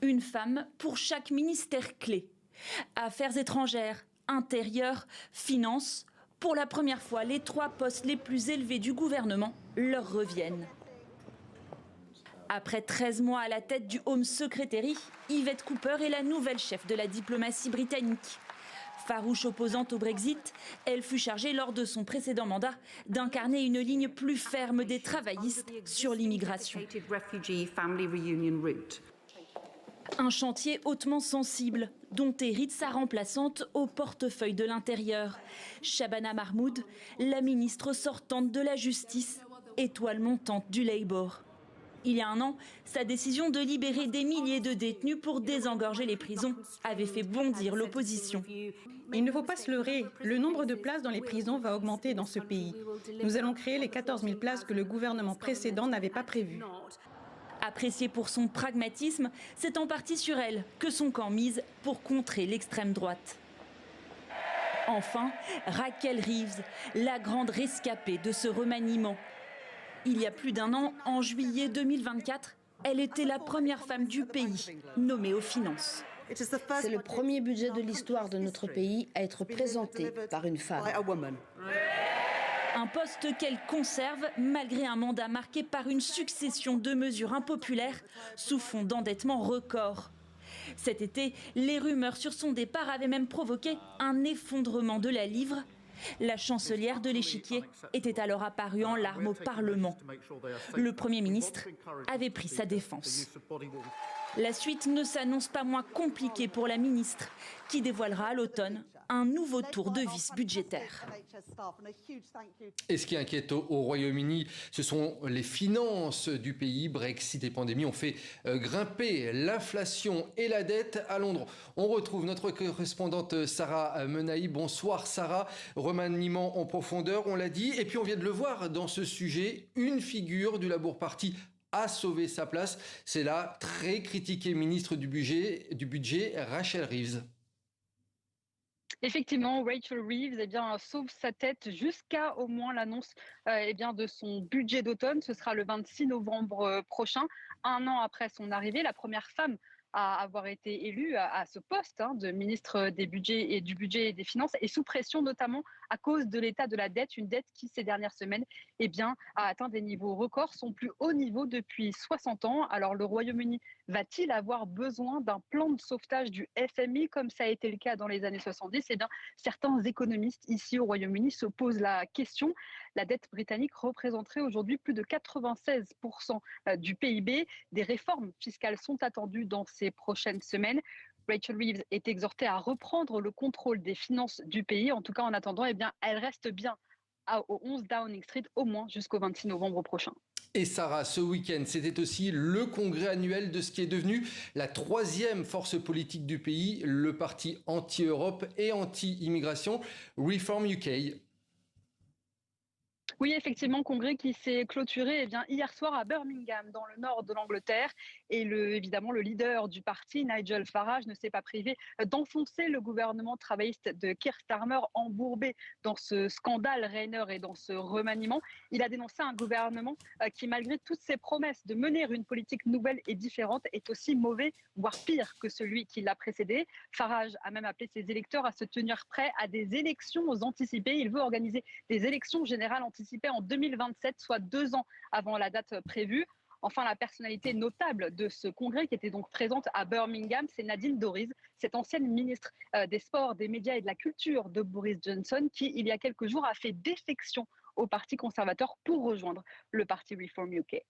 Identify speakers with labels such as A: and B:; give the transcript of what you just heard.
A: Une femme pour chaque ministère clé. Affaires étrangères, intérieures, finances. Pour la première fois, les 3 postes les plus élevés du gouvernement leur reviennent. Après 13 mois à la tête du Home Secretary, Yvette Cooper est la nouvelle chef de la diplomatie britannique. Farouche opposante au Brexit, elle fut chargée lors de son précédent mandat d'incarner une ligne plus ferme des travaillistes sur l'immigration. Un chantier hautement sensible, dont hérite sa remplaçante au portefeuille de l'Intérieur. Shabana Mahmoud, la ministre sortante de la Justice, étoile montante du Labour. Il y a un an, sa décision de libérer des milliers de détenus pour désengorger les prisons avait fait bondir l'opposition.
B: Il ne faut pas se leurrer, le nombre de places dans les prisons va augmenter dans ce pays. Nous allons créer les 14 000 places que le gouvernement précédent n'avait pas prévues.
A: Appréciée pour son pragmatisme, c'est en partie sur elle que son camp mise pour contrer l'extrême droite. Enfin, Rachel Reeves, la grande rescapée de ce remaniement. Il y a plus d'un an, en juillet 2024, elle était la première femme du pays nommée aux finances.
C: C'est le premier budget de l'histoire de notre pays à être présenté par une femme.
A: Un poste qu'elle conserve malgré un mandat marqué par une succession de mesures impopulaires sous fond d'endettement record. Cet été, les rumeurs sur son départ avaient même provoqué un effondrement de la livre. La chancelière de l'échiquier était alors apparue en larmes au Parlement. Le Premier ministre avait pris sa défense. La suite ne s'annonce pas moins compliquée pour la ministre, qui dévoilera à l'automne un nouveau tour de vis budgétaire.
D: Et ce qui inquiète au Royaume-Uni, ce sont les finances du pays. Brexit et pandémie ont fait grimper l'inflation et la dette à Londres. On retrouve notre correspondante Sarah Menahi. Bonsoir Sarah. Remaniement en profondeur, on l'a dit. Et puis on vient de le voir dans ce sujet, une figure du Labour Party a sauvé sa place. C'est la très critiquée ministre du budget Rachel Reeves.
E: Effectivement, Rachel Reeves sauve sa tête jusqu'à au moins l'annonce de son budget d'automne. Ce sera le 26 novembre prochain, un an après son arrivée. La première femme à avoir été élue à ce poste de ministre des budgets et du budget et des finances, et sous pression notamment à cause de l'état de la dette, une dette qui ces dernières semaines a atteint des niveaux records, son plus haut niveau depuis 60 ans. Alors le Royaume-Uni va-t-il avoir besoin d'un plan de sauvetage du FMI comme ça a été le cas dans les années 70 ? Certains économistes ici au Royaume-Uni se posent la question. La dette britannique représenterait aujourd'hui plus de 96% du PIB. Des réformes fiscales sont attendues dans ces prochaines semaines. Rachel Reeves est exhortée à reprendre le contrôle des finances du pays. En tout cas, en attendant, elle reste bien au 11 Downing Street au moins jusqu'au 26 novembre prochain.
D: Et Sarah, ce week-end, c'était aussi le congrès annuel de ce qui est devenu la 3e force politique du pays, le parti anti-Europe et anti-immigration, Reform UK.
E: Oui, effectivement, congrès qui s'est clôturé hier soir à Birmingham, dans le nord de l'Angleterre. Et évidemment, le leader du parti, Nigel Farage, ne s'est pas privé d'enfoncer le gouvernement travailliste de Keir Starmer, embourbé dans ce scandale Ryanair et dans ce remaniement. Il a dénoncé un gouvernement qui, malgré toutes ses promesses de mener une politique nouvelle et différente, est aussi mauvais, voire pire que celui qui l'a précédé. Farage a même appelé ses électeurs à se tenir prêts à des élections anticipées. Il veut organiser des élections générales anticipées en 2027, soit 2 ans avant la date prévue. Enfin, la personnalité notable de ce congrès qui était donc présente à Birmingham, c'est Nadine Dorries, cette ancienne ministre des Sports, des Médias et de la Culture de Boris Johnson, qui, il y a quelques jours, a fait défection au Parti conservateur pour rejoindre le parti Reform UK.